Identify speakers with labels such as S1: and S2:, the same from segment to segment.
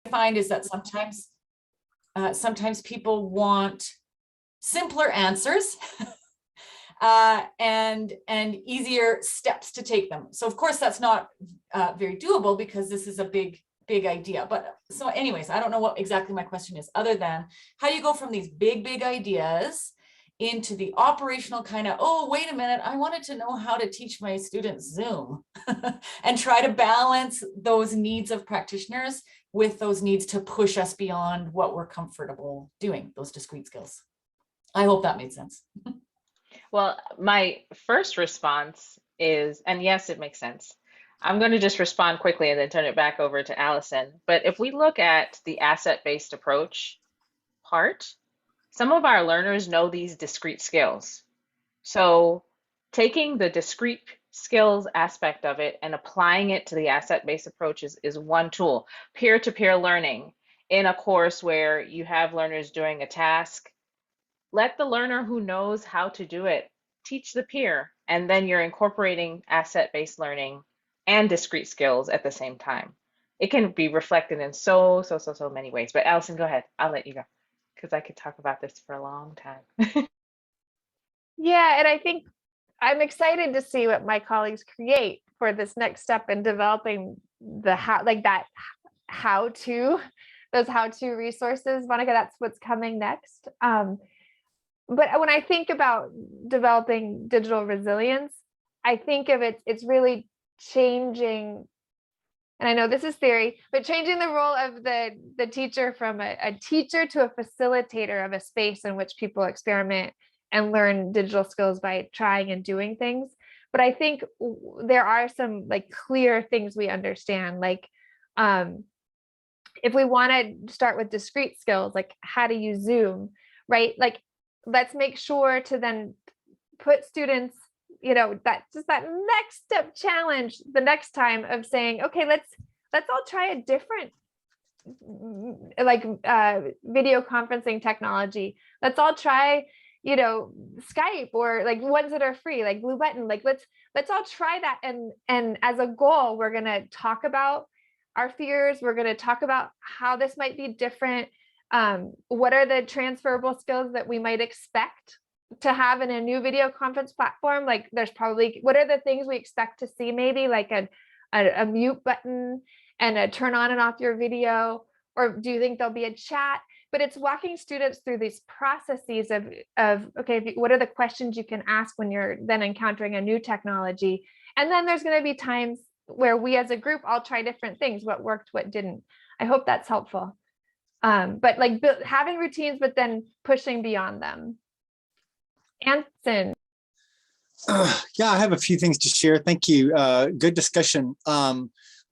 S1: find is that sometimes people want simpler answers and easier steps to take them. So of course that's not very doable because this is a big idea. But so anyways, I don't know what exactly my question is, other than how do you go from these big ideas into the operational kind of, oh, wait a minute, I wanted to know how to teach my students Zoom and try to balance those needs of practitioners with those needs to push us beyond what we're comfortable doing, those discrete skills. I hope that made sense.
S2: Well, my first response is, and yes, it makes sense. I'm going to just respond quickly and then turn it back over to Allison. But if we look at the asset-based approach part, some of our learners know these discrete skills. So taking the discrete skills aspect of it and applying it to the asset-based approach is one tool. Peer-to-peer learning in a course where you have learners doing a task, let the learner who knows how to do it teach the peer, and then you're incorporating asset-based learning and discrete skills at the same time. It can be reflected in so many ways. But Allison, go ahead. I'll let you go because I could talk about this for a long time.
S3: Yeah, and I think I'm excited to see what my colleagues create for this next step in developing the those how-to resources. Monica, that's what's coming next. But when I think about developing digital resilience, I think of it's really changing, and I know this is theory, but changing the role of the teacher from a teacher to a facilitator of a space in which people experiment and learn digital skills by trying and doing things. But I think there are some like clear things we understand, like if we want to start with discrete skills, like how to use Zoom, right? Like, let's make sure to then put students, that next step challenge the next time of saying, okay, let's all try a different video conferencing technology. Let's all try, Skype, or like ones that are free, like Blue Button. Like let's all try that. And as a goal, we're going to talk about our fears. We're going to talk about how this might be different. What are the transferable skills that we might expect to have in a new video conference platform? Like there's probably, what are the things we expect to see, maybe like a mute button and a turn on and off your video, or do you think there'll be a chat? But it's walking students through these processes of okay, what are the questions you can ask when you're then encountering a new technology? And then there's going to be times where we as a group all try different things, what worked, what didn't. I hope that's helpful. But like having routines, but then pushing beyond them. Anson.
S4: Yeah, I have a few things to share. Thank you. Good discussion.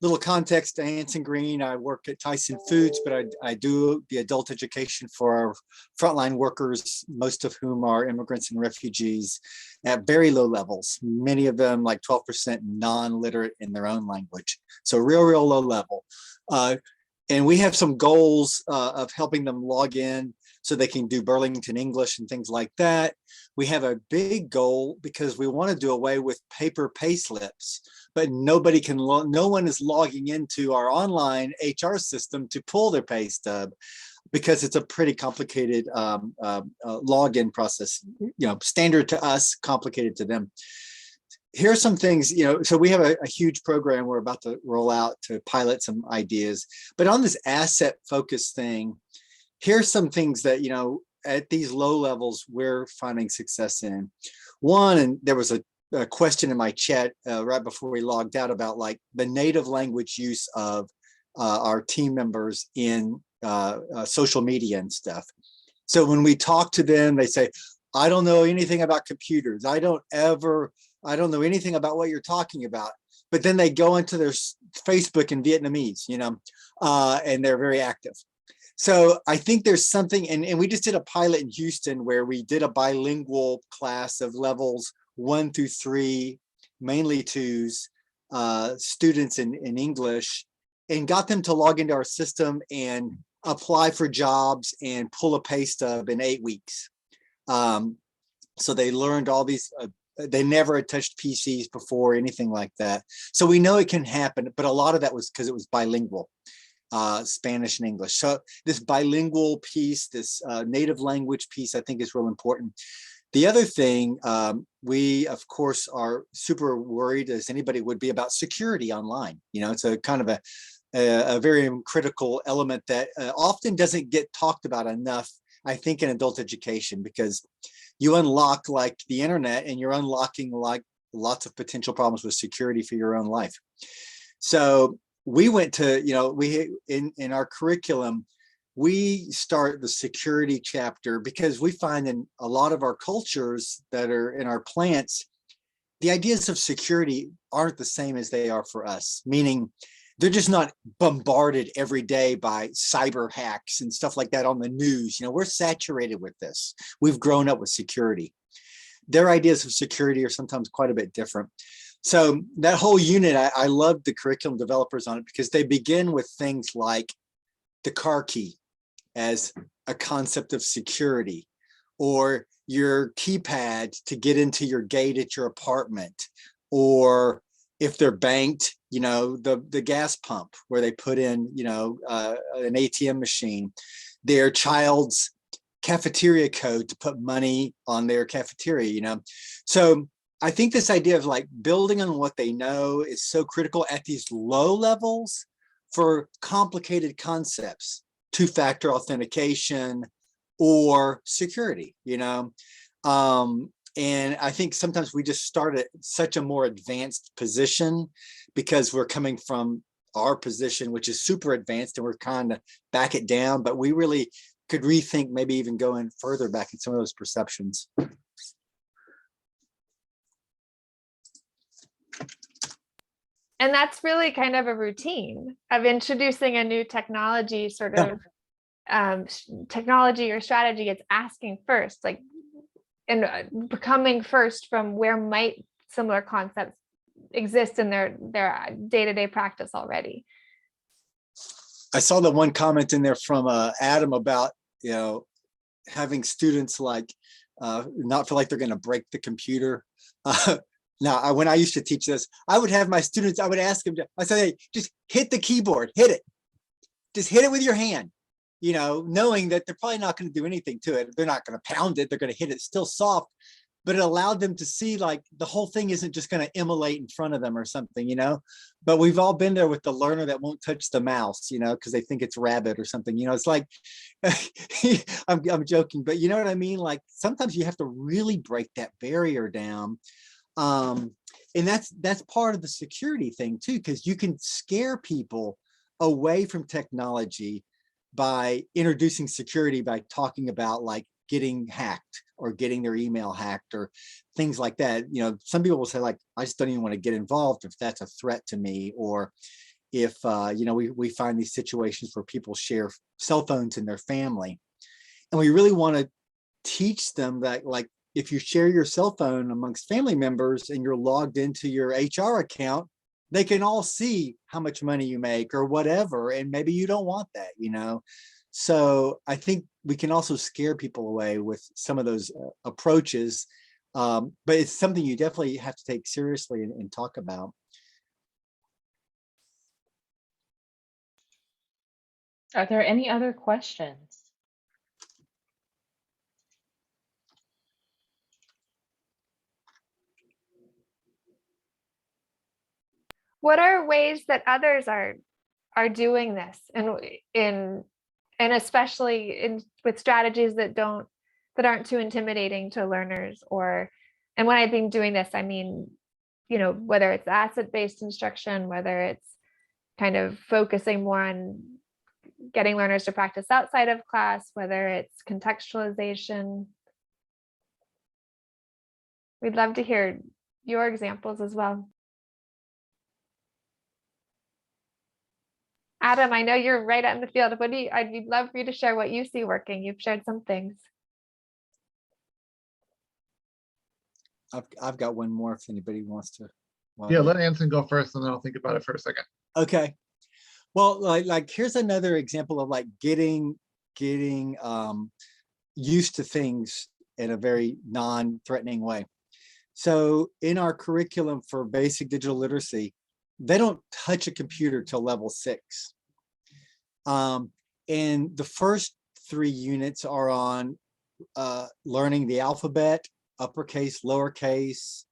S4: Little context, Anson Green. I work at Tyson Foods, but I do the adult education for our frontline workers, most of whom are immigrants and refugees at very low levels. Many of them like 12% non-literate in their own language. So real low level. And we have some goals of helping them log in so they can do Burlington English and things like that. We have a big goal because we want to do away with paper pay slips, but no one is logging into our online HR system to pull their pay stub because it's a pretty complicated login process, standard to us, complicated to them. Here are some things, so we have a huge program we're about to roll out to pilot some ideas, but on this asset focus thing, here's some things that, at these low levels, we're finding success in. One, and there was a question in my chat right before we logged out about like the native language use of our team members in social media and stuff. So when we talk to them, they say, I don't know anything about computers. I don't know anything about what you're talking about. But then they go into their Facebook in Vietnamese, and they're very active. So I think there's something, and we just did a pilot in Houston where we did a bilingual class of levels 1 through 3, mainly 2s, students in English, and got them to log into our system and apply for jobs and pull a pay stub in 8 weeks. So they learned all these, they never had touched PCs before, anything like that. So we know it can happen, but a lot of that was because it was bilingual. Spanish and English. So this bilingual piece, this native language piece, I think is real important. The other thing, we of course are super worried, as anybody would be, about security online. You know, it's a kind of a very critical element that often doesn't get talked about enough, I think, in adult education, because you unlock like the internet and you're unlocking like lots of potential problems with security for your own life. So we went to, you know, we in our curriculum, we start the security chapter because we find in a lot of our cultures that are in our plants, the ideas of security aren't the same as they are for us, meaning they're just not bombarded every day by cyber hacks and stuff like that on the news. You know, we're saturated with this. We've grown up with security. Their ideas of security are sometimes quite a bit different. So that whole unit, I love the curriculum developers on it because they begin with things like the car key as a concept of security, or your keypad to get into your gate at your apartment, or if they're banked, you know, the gas pump where they put in, you know, an ATM machine, their child's cafeteria code to put money on their cafeteria, you know. So I think this idea of like building on what they know is so critical at these low levels for complicated concepts, two-factor authentication or security, you know. And I think sometimes we just start at such a more advanced position because we're coming from our position, which is super advanced, and we're kind of back it down, but we really could rethink maybe even going further back in some of those perceptions.
S3: And that's really kind of a routine of introducing a new technology, sort of technology or strategy. It's asking first, like, and becoming first from where might similar concepts exist in their day-to-day practice already.
S4: I saw the one comment in there from Adam about, you know, having students like not feel like they're going to break the computer. Now, when I used to teach this, I would have my students, I would ask them, I said, hey, just hit the keyboard, hit it. Just hit it with your hand, you know, knowing that they're probably not going to do anything to it. They're not going to pound it. They're going to hit it still soft, but it allowed them to see like the whole thing isn't just going to immolate in front of them or something, you know. But we've all been there with the learner that won't touch the mouse, you know, because they think it's rabbit or something, you know. It's like, I'm joking, but you know what I mean? Like sometimes you have to really break that barrier down. And that's part of the security thing too, because you can scare people away from technology by introducing security by talking about like getting hacked or getting their email hacked or things like that. You know, some people will say like, I just don't even want to get involved if that's a threat to me, or if you know, we find these situations where people share cell phones in their family, and we really want to teach them that like, if you share your cell phone amongst family members and you're logged into your HR account, they can all see how much money you make or whatever, and maybe you don't want that, you know. So I think we can also scare people away with some of those approaches, but it's something you definitely have to take seriously and talk about.
S2: Are there any other questions?
S3: What are ways that others are doing this, and especially with strategies that aren't too intimidating to learners? Or, and when I think doing this, I mean, you know, whether it's asset-based instruction, whether it's kind of focusing more on getting learners to practice outside of class, whether it's contextualization. We'd love to hear your examples as well. Adam, I know you're right out in the field. I'd love for you to share what you see working. You've shared some things.
S4: I've got one more if anybody wants to.
S5: Yeah, let Anson go first and then I'll think about it for a second.
S4: Okay. Well, like here's another example of like getting used to things in a very non-threatening way. So in our curriculum for basic digital literacy, they don't touch a computer till level 6. And the first 3 units are on learning the alphabet, uppercase, lowercase,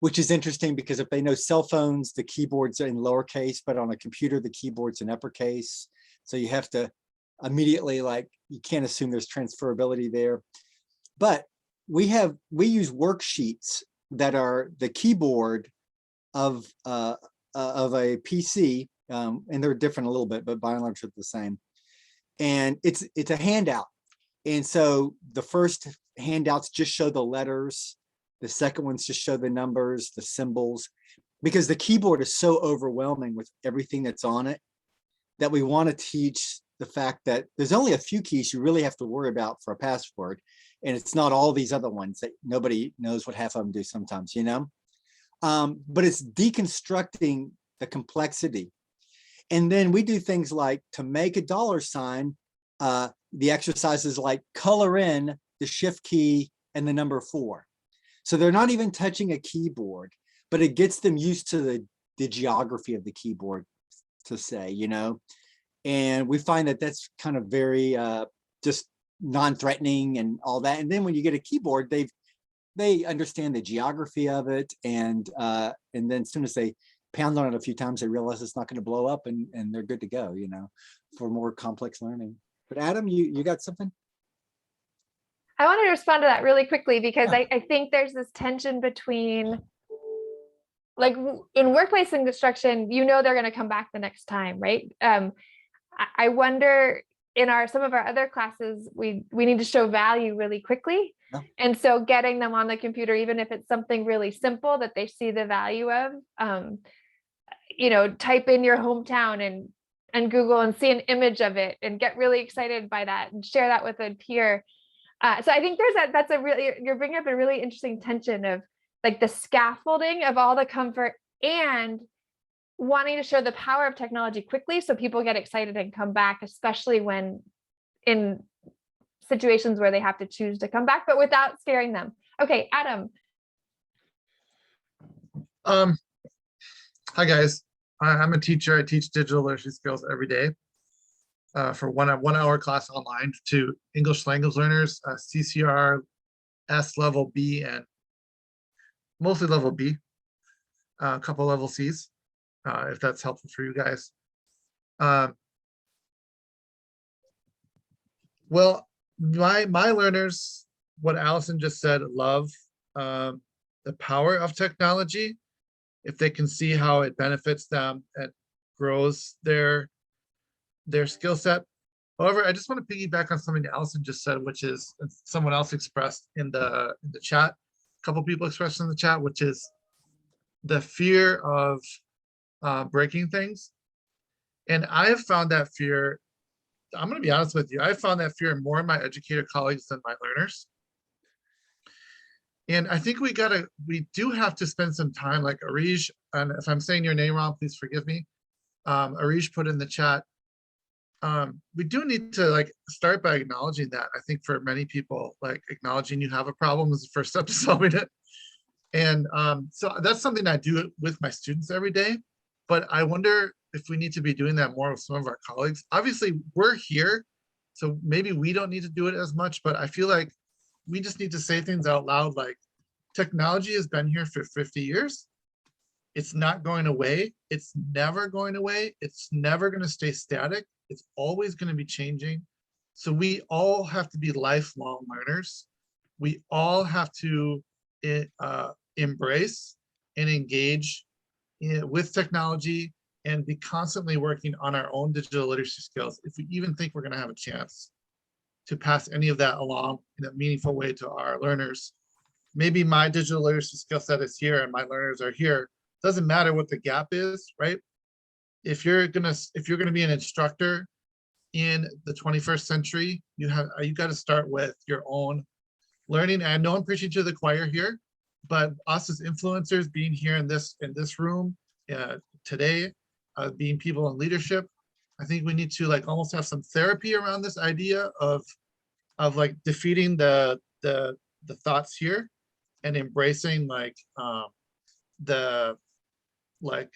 S4: which is interesting because if they know cell phones, the keyboards are in lowercase, but on a computer, the keyboard's in uppercase. So you have to immediately, like, you can't assume there's transferability there. But we use worksheets that are the keyboard of a PC, and they're different a little bit, but by and large, they're the same. And it's a handout. And so the first handouts just show the letters. The second ones just show the numbers, the symbols, because the keyboard is so overwhelming with everything that's on it that we want to teach the fact that there's only a few keys you really have to worry about for a password. And it's not all these other ones that nobody knows what half of them do sometimes, you know? But it's deconstructing the complexity. And then we do things like to make a $sign, the exercises like color in the shift key and the number 4. So they're not even touching a keyboard, but it gets them used to the geography of the keyboard, to say, you know? And we find that that's kind of very just non-threatening and all that. And then when you get a keyboard, they understand the geography of it. And then as soon as they pound on it a few times, they realize it's not going to blow up, and they're good to go, you know, for more complex learning. But Adam, you got something?
S3: I want to respond to that really quickly because
S4: Yeah.
S3: I think there's this tension between, like, in workplace instruction, you know, they're going to come back the next time, right? I wonder in some of our other classes, we need to show value really quickly.
S4: Yeah.
S3: And so getting them on the computer, even if it's something really simple that they see the value of, you know, type in your hometown and Google and see an image of it and get really excited by that and share that with a peer. So I think that's a really, you're bringing up a really interesting tension of like the scaffolding of all the comfort and wanting to show the power of technology quickly so people get excited and come back, especially when in situations where they have to choose to come back, but without scaring them. Okay, Adam.
S5: Hi guys, I'm a teacher. I teach digital literacy skills every day for one hour class online to English language learners, CCR, S level B, and mostly level B, a couple level Cs, if that's helpful for you guys. Well, my learners, what Allison just said, love the power of technology. If they can see how it benefits them, it grows their skill set. However, I just want to piggyback on something that Allison just said, which is someone else expressed in the chat. A couple people expressed in the chat, which is the fear of breaking things. And I have found that fear, I'm going to be honest with you, I found that fear more in my educator colleagues than my learners. And I think we do have to spend some time, like Arish, and if I'm saying your name wrong, please forgive me. Arish put in the chat. We do need to like start by acknowledging that. I think for many people, like acknowledging you have a problem is the first step to solving it. And so that's something I do with my students every day. But I wonder if we need to be doing that more with some of our colleagues. Obviously, we're here, so maybe we don't need to do it as much, but I feel like we just need to say things out loud like technology has been here for 50 years. It's not going away. It's never going away. It's never going to stay static. It's always going to be changing. So we all have to be lifelong learners. We all have to embrace and engage with technology and be constantly working on our own digital literacy skills if we even think we're going to have a chance to pass any of that along in a meaningful way to our learners. Maybe my digital literacy skill set is here and my learners are here. Doesn't matter what the gap is, right? If you're gonna be an instructor in the 21st century, you got to start with your own learning. And I know I'm preaching to the choir here, but us as influencers being here in this room today, being people in leadership, I think we need to like almost have some therapy around this idea of like defeating the thoughts here and embracing like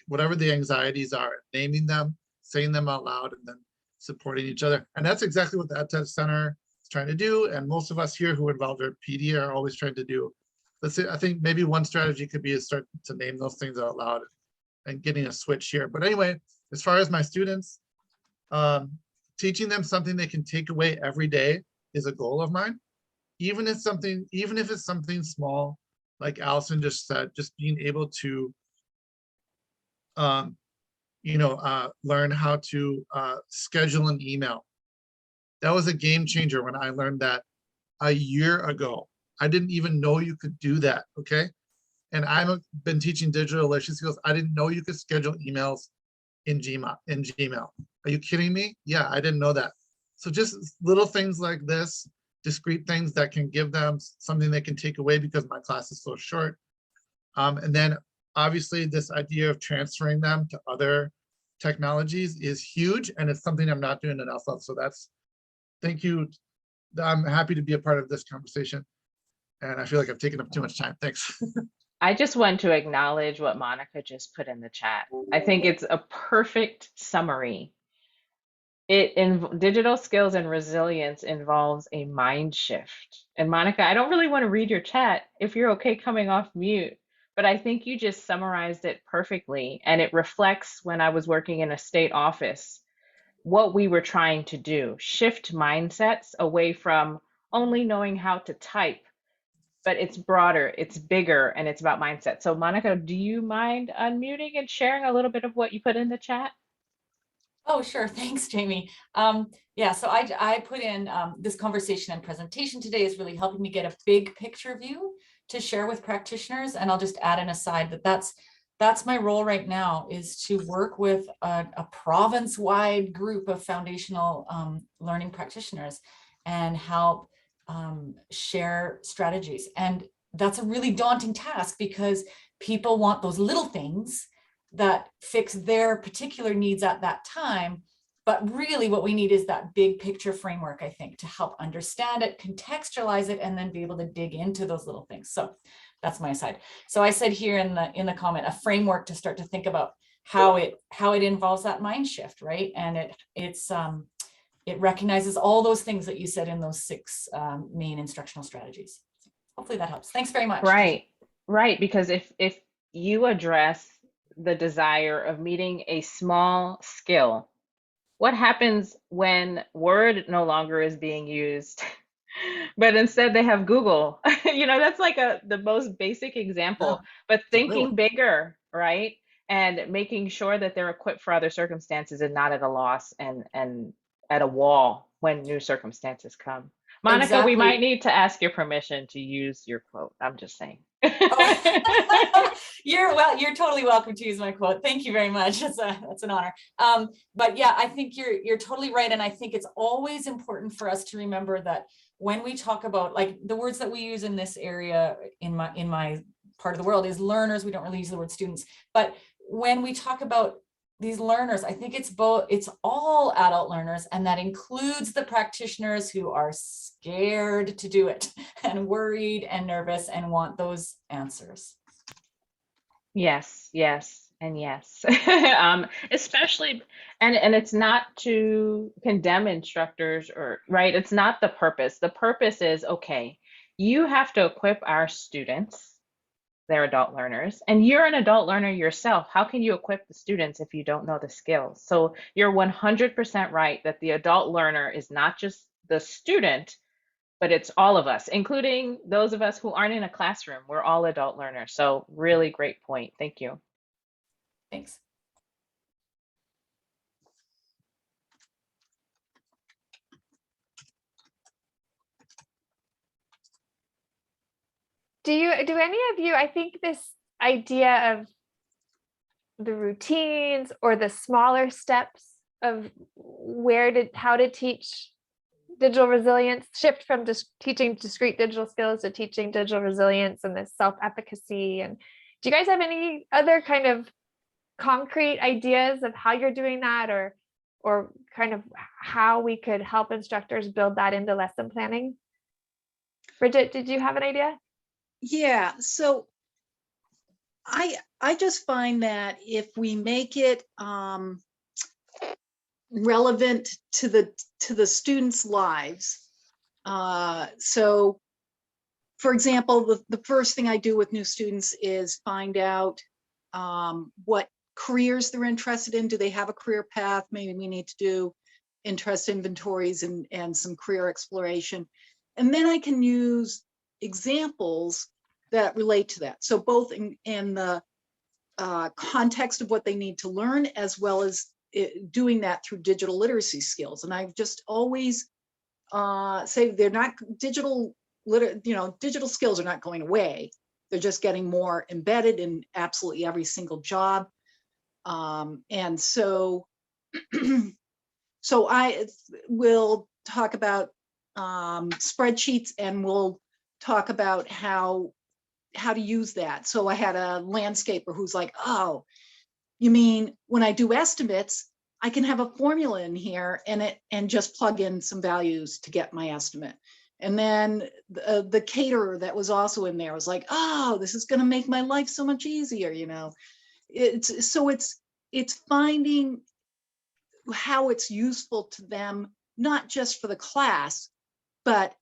S5: whatever the anxieties are, naming them, saying them out loud, and then supporting each other. And that's exactly what the EdTech Center is trying to do. And most of us here who are involved in PD are always trying to do. Let's say, I think maybe one strategy could be to start to name those things out loud and getting a switch here. But anyway, as far as my students, teaching them something they can take away every day is a goal of mine. Even if it's something small, like Allison just said, just being able to, learn how to schedule an email. That was a game changer when I learned that a year ago. I didn't even know you could do that, okay? And I've been teaching digital literacy skills. I didn't know you could schedule emails in Gmail. Are you kidding me? Yeah, I didn't know that. So just little things like this, discrete things that can give them something they can take away because my class is so short. And then obviously this idea of transferring them to other technologies is huge, and it's something I'm not doing enough of. So thank you. I'm happy to be a part of this conversation. And I feel like I've taken up too much time. Thanks.
S2: I just want to acknowledge what Monica just put in the chat. I think it's a perfect summary. Digital skills and resilience involves a mind shift. And Monica, I don't really want to read your chat if you're okay coming off mute, but I think you just summarized it perfectly. And it reflects when I was working in a state office, what we were trying to do, shift mindsets away from only knowing how to type, but it's broader, it's bigger, and it's about mindset. So Monica, do you mind unmuting and sharing a little bit of what you put in the chat?
S1: Oh, sure. Thanks, Jamie. Yeah, so I put in this conversation and presentation today is really helping me get a big picture view to share with practitioners. And I'll just add an aside that's my role right now, is to work with a province-wide group of foundational learning practitioners and help share strategies. And that's a really daunting task because people want those little things that fix their particular needs at that time. But really what we need is that big picture framework, I think, to help understand it, contextualize it, and then be able to dig into those little things. So that's my side. So I said here in the comment, a framework to start to think about how it involves that mind shift, right? And it recognizes all those things that you said in those 6 main instructional strategies. Hopefully that helps. Thanks very much.
S2: Right. Because if you address the desire of meeting a small skill, what happens when Word no longer is being used, but instead they have Google? That's like the most basic example, but thinking bigger, right? And making sure that they're equipped for other circumstances and not at a loss and at a wall when new circumstances come. Monica,
S1: Exactly.
S2: we might need to ask your permission to use your quote. I'm just saying.
S1: Oh. You're totally welcome to use my quote. Thank you very much. That's an honor. But yeah, I think you're totally right. And I think it's always important for us to remember that when we talk about, like, the words that we use in this area in my part of the world is learners. We don't really use the word students, but when we talk about these learners, I think it's all adult learners, and that includes the practitioners who are scared to do it and worried and nervous and want those answers.
S2: Yes, and yes. Especially, and it's not to condemn instructors, or right, it's not the purpose. The purpose is, okay, you have to equip our students, they're adult learners, and you're an adult learner yourself. How can you equip the students if you don't know the skills? So you're 100% right that the adult learner is not just the student, but it's all of us, including those of us who aren't in a classroom. We're all adult learners. So really great point. Thank you.
S1: Thanks.
S3: Do any of you, I think this idea of the routines or the smaller steps of how to teach digital resilience, shift from just teaching discrete digital skills to teaching digital resilience and this self-efficacy. And do you guys have any other kind of concrete ideas of how you're doing that, or kind of how we could help instructors build that into lesson planning? Bridget, did you have an idea?
S6: Yeah, so I just find that if we make it relevant to the students' lives. So for example, the first thing I do with new students is find out what careers they're interested in. Do they have a career path? Maybe we need to do interest inventories and some career exploration. And then I can use examples that relate to that. So both in the context of what they need to learn, as well as doing that through digital literacy skills. And I've just always say they're not digital skills are not going away. They're just getting more embedded in absolutely every single job. And so, so I will talk about spreadsheets, and we'll talk about how to use that. So I had a landscaper who's like, oh, you mean when I do estimates, I can have a formula in here and just plug in some values to get my estimate. And then the caterer that was also in there was like, oh, this is going to make my life so much easier. It's finding how it's useful to them, not just for the class, but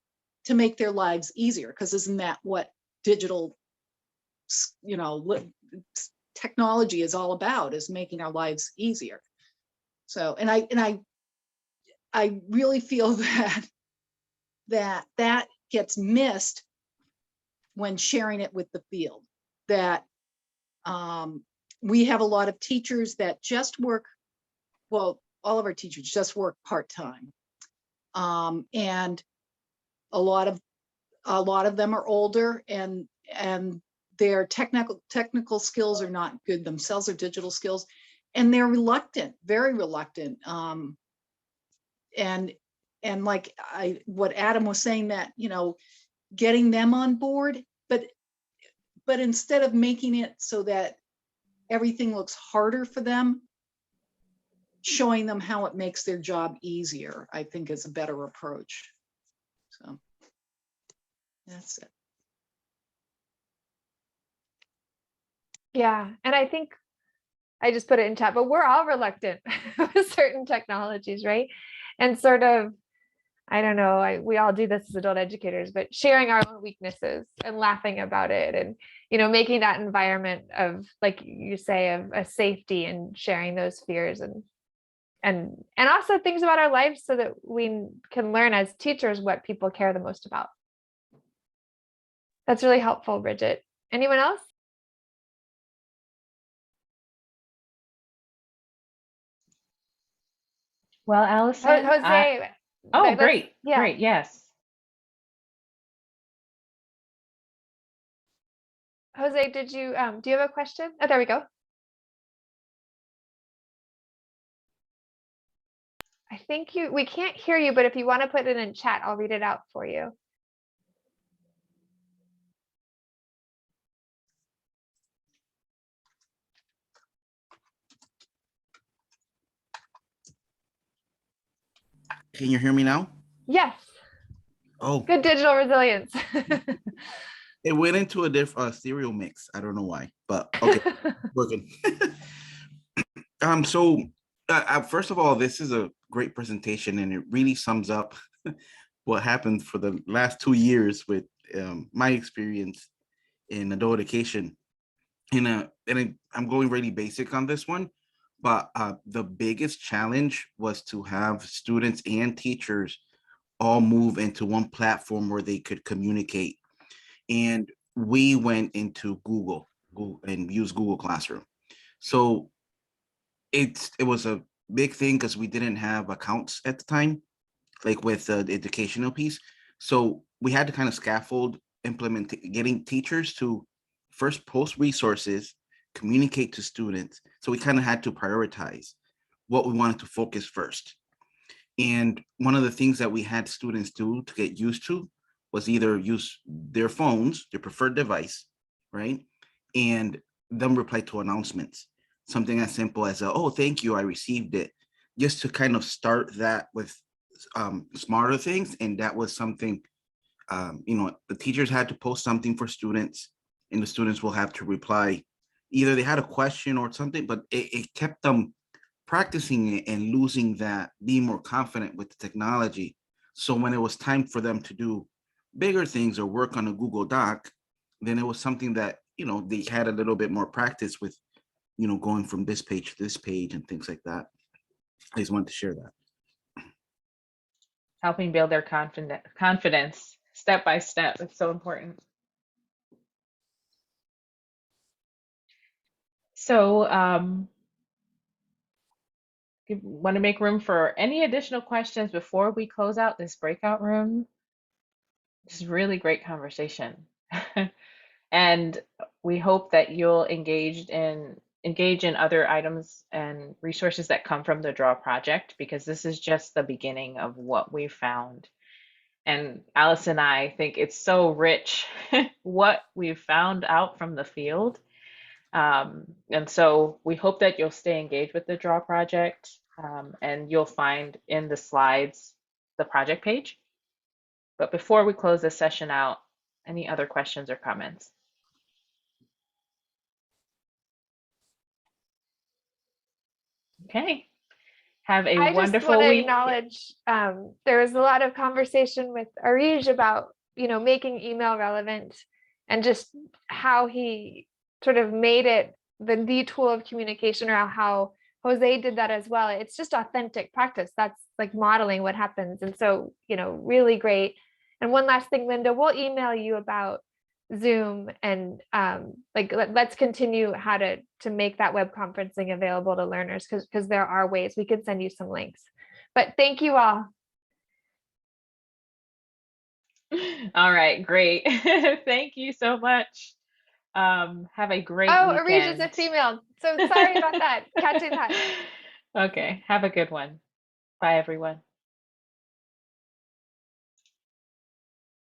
S6: to make their lives easier. Because isn't that what digital, technology is all about, is making our lives easier. So, and I really feel that gets missed when sharing it with the field, that we have a lot of teachers that just work, well, all of our teachers just work part-time. And a lot of them are older, and their technical skills are not good themselves, or digital skills, and they're reluctant, very reluctant. And like what Adam was saying, that, getting them on board, but instead of making it so that everything looks harder for them, showing them how it makes their job easier, I think is a better approach. So that's it.
S3: Yeah, and I think I just put it in chat, but we're all reluctant with certain technologies, right? And sort of, I don't know, we all do this as adult educators, but sharing our own weaknesses and laughing about it, and, making that environment of, like you say, of a safety, and sharing those fears and also things about our lives, so that we can learn as teachers what people care the most about. That's really helpful, Bridget. Anyone else?
S2: Well, Allison,
S3: Jose.
S2: oh, great.
S3: Yeah.
S2: Great. Yes.
S3: Jose, did you do you have a question? Oh, there we go. I think we can't hear you, but if you want to put it in chat, I'll read it out for you.
S7: Can you hear me now?
S3: Yes.
S7: Oh,
S3: Good digital resilience.
S7: it went into a different stereo mix. I don't know why, but okay, working. So first of all, this is a great presentation, and it really sums up what happened for the last 2 years with my experience in adult education. And I'm going really basic on this one, but the biggest challenge was to have students and teachers all move into one platform where they could communicate. And we went into Google and used Google Classroom. So it was a big thing because we didn't have accounts at the time, like with the educational piece. So we had to kind of scaffold getting teachers to first post resources, communicate to students. So we kind of had to prioritize what we wanted to focus first. And one of the things that we had students do to get used to was either use their phones, their preferred device, right? And then reply to announcements. Something as simple as, oh, thank you, I received it. Just to kind of start that with smarter things. And that was something, the teachers had to post something for students, and the students will have to reply. Either they had a question or something, but it kept them practicing it and losing that, being more confident with the technology. So when it was time for them to do bigger things or work on a Google Doc, then it was something that, they had a little bit more practice with, going from this page to this page and things like that. I just wanted to share that.
S2: Helping build their confidence step by step. It's so important. So want to make room for any additional questions before we close out this breakout room? This is really great conversation. And we hope that you'll engage in other items and resources that come from the Draw project, because this is just the beginning of what we found. And Alice and I think it's so rich what we've found out from the field. And so we hope that you'll stay engaged with the Draw project, and you'll find in the slides the project page. But before we close this session out, any other questions or comments? Okay. Have a
S3: I just
S2: wonderful
S3: want to
S2: week.
S3: acknowledge there was a lot of conversation with Arij about, making email relevant, and just how he sort of made it the tool of communication, or how Jose did that as well. It's just authentic practice. That's like modeling what happens. And so, really great. And one last thing, Linda, we'll email you about Zoom, and let's continue how to make that web conferencing available to learners, because there are ways. We could send you some links. But thank you all.
S2: All right, great. Thank you so much. Have a great
S3: Arij is
S2: weekend.
S3: a female, so sorry about that. Catching that.
S2: Okay, have a good one. Bye, everyone.